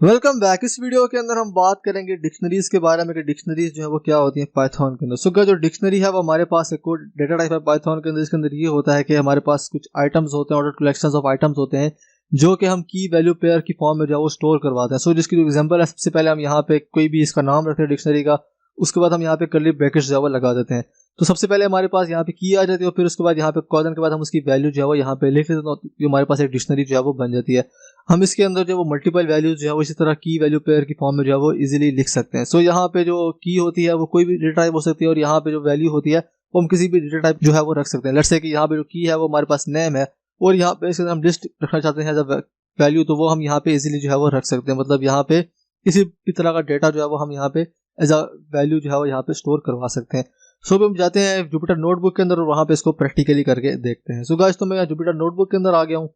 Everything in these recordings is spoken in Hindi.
Welcome back. इस वीडियो के अंदर हम बात करेंगे डिक्शनरीज के बारे में कि डिक्शनरीज जो है वो क्या होती हैं पाइथन के अंदर। सो जो डिक्शनरी है वो हमारे पास एक कोड डेटा टाइप है पाइथन के अंदर। इसके अंदर ये होता है कि हमारे पास कुछ आइटम्स होते हैं, ऑर्डर कलेक्शंस ऑफ आइटम्स होते हैं जो कि हम की वैल्यू पेयर की फॉर्म में जो है वो स्टोर करवाते हैं। सो जिसकी जो एग्जांपल है, सबसे पहले हम यहाँ पे कोई भी इसका नाम रखते हैं डिक्शनरी का, उसके बाद हम यहाँ पे कर्ली ब्रैकेट्स जो है वो लगा देते हैं। तो सबसे पहले हमारे पास यहाँ पे की आ जाती है और फिर उसके बाद यहाँ पे कॉलन के बाद हम उसकी वैल्यू जो है वो यहाँ पे लिख देते हैं, जो हमारे पास एक डिक्शनरी जो है वो बन जाती है। हम इसके अंदर जो वो मल्टीपल वैल्यूज जो है वो इसी तरह की वैल्यू पेयर की फॉर्म में जो है वो इजीली लिख सकते हैं। सो यहाँ पे जो की होती है वो कोई भी डेटा टाइप हो सकती है और यहाँ पे जो वैल्यू होती है वो हम किसी भी डेटा टाइप जो है वो रख सकते हैं। लेट्स से कि यहाँ पे जो की है वो हमारे पास नेम है और यहाँ पे हम लिस्ट रखना चाहते हैं एज अ वैल्यू, तो वो हम यहाँ पे इजीली जो है वो रख सकते हैं। मतलब यहाँ पे किसी भी तरह का डेटा जो है वो हम यहाँ पे एज अ वैल्यू जो है वो यहाँ पे स्टोर करवा सकते हैं। सो हम जाते हैं जुपिटर नोटबुक के अंदर और वहाँ पे इसको प्रैक्टिकली करके देखते हैं। सो गाइस, तो मैं जुपिटर नोटबुक के अंदर आ गया हूँ।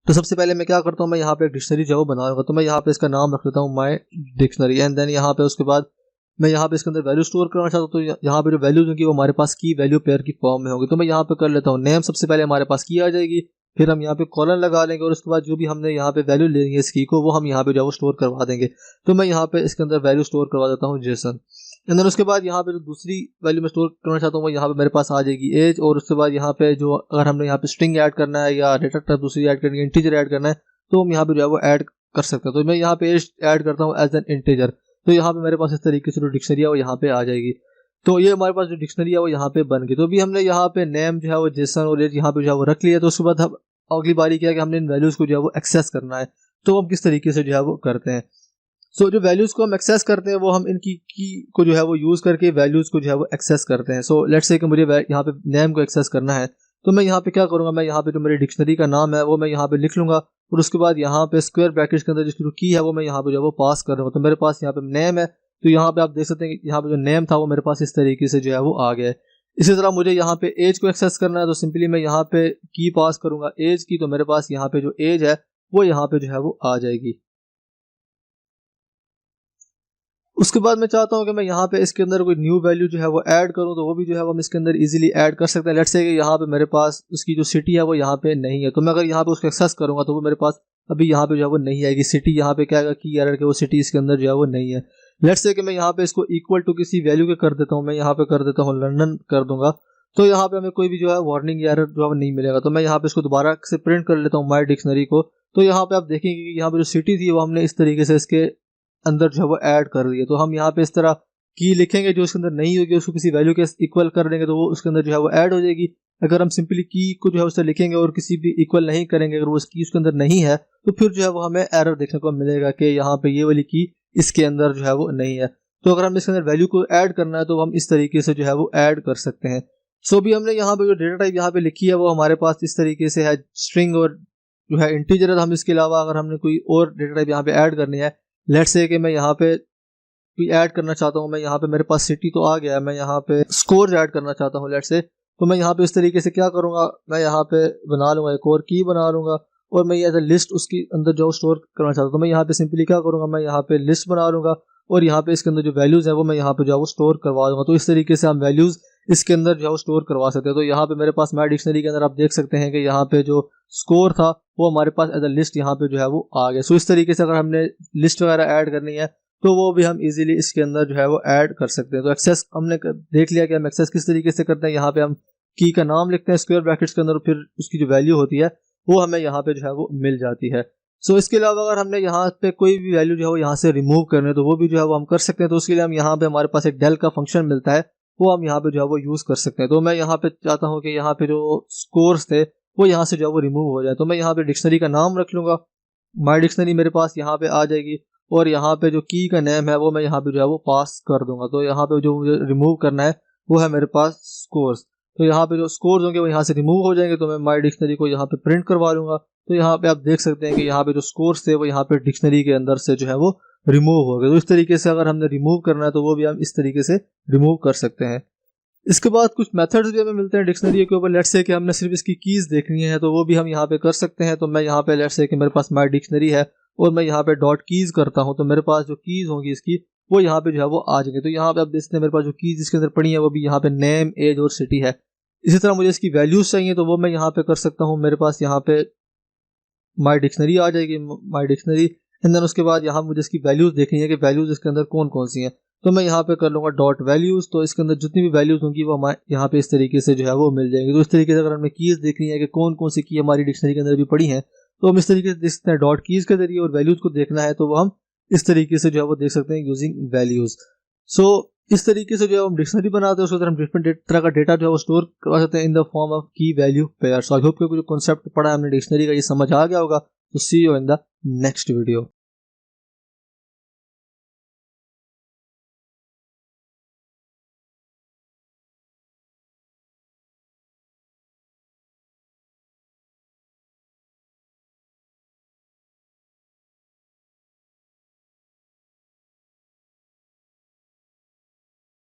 तो सबसे पहले मैं क्या करता हूँ, मैं यहाँ पे एक डिक्शनरी जो बनाऊंगा। तो मैं यहाँ पे इसका नाम रख लेता हूँ माय डिक्शनरी एंड देन यहाँ पे उसके बाद मैं यहाँ पे इसके अंदर वैल्यू स्टोर करना चाहता हूँ। तो यहाँ पे जो वैल्यूज होंगी वो हमारे पास की वैल्यू पेयर की फॉर्म में होगी। तो मैं यहाँ पे कर लेता हूँ नेम, सबसे पहले हमारे पास की आ जाएगी, फिर हम यहाँ पे कॉलन लगा लेंगे और उसके बाद जो भी हमने यहाँ पे वैल्यू लेनी है इस की को वो हम यहाँ पे जो स्टोर करवा देंगे। तो मैं यहाँ पे इसके अंदर वैल्यू स्टोर करवा देता हूँ जेसन एंड देन उसके बाद यहाँ पे जो दूसरी वैल्यू में स्टोर करना चाहता हूँ वो यहाँ पे मेरे पास आ जाएगी एज, और उसके बाद यहाँ पे जो अगर हमने यहाँ पे स्ट्रिंग ऐड करना है या डेटा टाइप दूसरी ऐड करनी है, इंटीजर ऐड करना है, तो हम यहाँ पे जो है वो ऐड कर सकते हैं। तो मैं यहाँ पे एज ऐड करता हूँ एज एन इंटीजर। तो यहाँ पे मेरे पास इस तरीके से जो डिक्शनरी है वो यहाँ पे आ जाएगी। तो ये हमारे पास जो डिक्शनरी है वो यहाँ पे बन गई। तो अभी हमने यहाँ पे नेम जो है वो जेसन और एज यहाँ पे जो है वो रख लिया। तो उसके बाद हम अगली बारी क्या है कि हमने इन वैल्यूज को जो है वो एक्सेस करना है। तो हम किस तरीके से जो है वो करते हैं। सो जो वैल्यूज को हम एक्सेस करते हैं वो हम इनकी की को जो है वो यूज करके वैल्यूज को जो है वो एक्सेस करते हैं। सो लेट्स से कि मुझे यहाँ पे नेम को एक्सेस करना है, तो मैं यहाँ पे क्या करूंगा, मैं यहाँ पे जो मेरी डिक्शनरी का नाम है वो मैं यहाँ पे लिख लूंगा और उसके बाद यहाँ पे स्क्वायर ब्रैकेट्स के अंदर जिसकी जो की है वो मैं यहाँ पे जो है वो पास कर रहा हूँ। तो मेरे पास यहाँ पे नेम है, तो यहाँ पे आप देख सकते हैं कि यहाँ पे जो नेम था वो मेरे पास इस तरीके से जो है वो आ गया है। इसी तरह मुझे यहाँ पे एज को एक्सेस करना है, तो सिंपली मैं यहाँ पे की पास करूंगा एज की, तो मेरे पास यहाँ पे जो एज है वो यहाँ पे जो है वो आ जाएगी। उसके बाद मैं चाहता हूँ कि मैं यहाँ पे इसके अंदर कोई न्यू वैल्यू जो है वो ऐड करूँ, तो वो भी जो है वो हम इसके अंदर इजीली ऐड कर सकते हैं। लेट्स से कि यहाँ पे मेरे पास उसकी जो सिटी है वो यहाँ पे नहीं है, तो मैं अगर यहाँ पे उसको एक्सेस करूँगा तो वो मेरे पास अभी यहाँ पे जो है वो नहीं आएगी सिटी। यहाँ पे क्या आएगा की एरर के वो सिटी इसके अंदर जो है वो नहीं है। लेट्स से कि मैं यहाँ पे इसको इक्वल टू किसी वैल्यू के कर देता हूँ, मैं यहाँ पे कर देता हूँ लंदन कर दूंगा, तो यहाँ पे हमें कोई भी जो है वार्निंग एरर जो है नहीं मिलेगा। तो मैं यहाँ पे इसको दोबारा से प्रिंट कर लेता हूँ माय डिक्शनरी को। तो यहाँ पे आप देखेंगे कि यहाँ पे जो सिटी थी वो हमने इस तरीके से इसके अंदर जो है वो ऐड कर दिए। तो हम यहाँ पे इस तरह की लिखेंगे, जो उसके अंदर नहीं होगी उसको किसी वैल्यू के इक्वल कर देंगे तो वो उसके अंदर जो है वो ऐड हो जाएगी। अगर हम सिंपली की को जो है उससे लिखेंगे और किसी भी इक्वल नहीं करेंगे, अगर वो की उसके अंदर नहीं है, तो फिर जो है वो हमें एरर देखने को मिलेगा कि यहाँ पे ये वाली की इसके अंदर जो है वो नहीं है। तो अगर हम इसके अंदर वैल्यू को ऐड करना है तो हम इस तरीके से जो है वो ऐड कर सकते हैं। सो भी हमने यहाँ पे जो डेटा टाइप यहाँ पे लिखी है वो हमारे पास इस तरीके से है स्ट्रिंग और जो है इंटीजर है। हम इसके अलावा अगर हमने कोई और डेटा टाइप यहाँ पे ऐड करनी है, लेट्स से कि मैं यहाँ पे कोई ऐड करना चाहता हूँ, मैं यहाँ पे मेरे पास सिटी तो आ गया है, मैं यहाँ पे स्कोर ऐड करना चाहता हूँ लेट्स से, तो मैं यहाँ पे इस तरीके से क्या करूँगा, मैं यहाँ पे बना लूँगा एक और की बना लूँगा और मैं ये एज अ लिस्ट उसके अंदर जो स्टोर करना चाहता हूँ, तो मैं यहाँ पे सिंपली क्या करूँगा, मैं यहाँ पे लिस्ट बना लूँगा और यहाँ पे इसके अंदर जो वैल्यूज़ है वो मैं यहाँ पे जो है स्टोर करवा दूँगा। तो इस तरीके से हम वैल्यूज़ इसके अंदर जो है स्टोर करवा सकते हैं। तो यहाँ पे मेरे पास माय डिक्शनरी के अंदर आप देख सकते हैं कि यहाँ पे जो स्कोर था वो हमारे पास एज अ लिस्ट यहाँ पे जो है वो आ गया। सो इस तरीके से अगर हमने लिस्ट वगैरह ऐड करनी है तो वो भी हम इजीली इसके अंदर जो है वो ऐड कर सकते हैं। तो एक्सेस हमने देख लिया कि हम एक्सेस किस तरीके से करते हैं। यहाँ पे हम की का नाम लिखते हैं स्क्वायर ब्रैकेट्स के अंदर, फिर उसकी जो वैल्यू होती है वो हमें यहाँ पे जो है वो मिल जाती है। सो इसके अलावा अगर हमने यहाँ पे कोई भी वैल्यू जो है वो यहाँ से रिमूव करने तो वो भी जो है वो हम कर सकते हैं। तो उसके लिए हम यहाँ पे हमारे पास एक डेल का फंक्शन मिलता है, वो हम यहाँ पे जो है वो यूज कर सकते हैं। तो मैं यहाँ पे चाहता हूँ कि यहाँ पे जो स्कोर्स थे वो यहाँ से जो है वो रिमूव हो जाए, तो मैं यहाँ पे डिक्शनरी का नाम रख लूंगा, माय डिक्शनरी मेरे पास यहाँ पे आ जाएगी और यहाँ पे जो की का नेम है वो मैं यहाँ पे जो है वो पास कर दूंगा। तो यहाँ पे जो मुझे रिमूव करना है वो है मेरे पास स्कोर्स। तो यहाँ पे जो स्कोर्स होंगे वो यहाँ से रिमूव हो जाएंगे, तो मैं माय डिक्शनरी को यहाँ पे प्रिंट करवा लूंगा। तो यहाँ पे आप देख सकते हैं कि यहाँ पे जो स्कोर्स थे वो यहाँ पे डिक्शनरी के अंदर से जो है वो रिमूव हो गए। तो इस तरीके से अगर हमने रिमूव करना है तो वो भी हम इस तरीके से रिमूव कर सकते हैं। इसके बाद कुछ मेथड्स भी हमें मिलते हैं डिक्शनरी के ऊपर। लेट्स से कि हमने सिर्फ इसकी कीज देखनी है तो वो भी हम यहाँ पे कर सकते हैं। तो मैं यहाँ पे लेट्स से कि मेरे पास माय डिक्शनरी है और मैं यहाँ पे डॉट कीज करता हूँ, तो मेरे पास जो कीज होंगी इसकी वो यहाँ पे जो है वो आ जाएंगे। तो यहाँ पे आप देखते हैं मेरे पास जो कीज इसके अंदर पड़ी है वो भी यहाँ पे नेम, एज और सिटी है। इसी तरह मुझे इसकी वैल्यूज चाहिए तो वो मैं यहाँ पे कर सकता हूँ। मेरे पास यहाँ पे माय डिक्शनरी आ जाएगी, माय डिक्शनरी एंड देन उसके बाद यहाँ मुझे इसकी वैल्यूज़ देखनी है कि वैल्यूज़ इसके अंदर कौन कौन सी हैं। तो मैं यहाँ पे कर लूँगा डॉट वैल्यूज़, तो इसके अंदर जितनी भी वैल्यूज़ होंगी वो हमारे यहाँ पे इस तरीके से जो है वो मिल जाएंगी। तो इस तरीके से अगर हमें कीज़ देखनी है कि कौन कौन सी की हमारी डिक्शनरी के अंदर भी पड़ी हैं, तो हम इस तरीके से देख सकते हैं डॉट कीज़ के जरिए। और वैल्यूज़ को देखना है तो वो हम इस तरीके से जो है वो देख सकते हैं यूजिंग वैल्यूज़। सो इस तरीके से जो है हम डिक्शनरी बनाते हैं, उसके अंदर हम डिफरेंट तरह का डेटा जो है वो स्टोर करवा सकते हैं इन द फॉर्म ऑफ की value pair. So I hope कि जो कॉन्सेप्ट पढ़ा है हमने डिक्शनरी का ये समझ आ गया होगा। तो see you in the next video.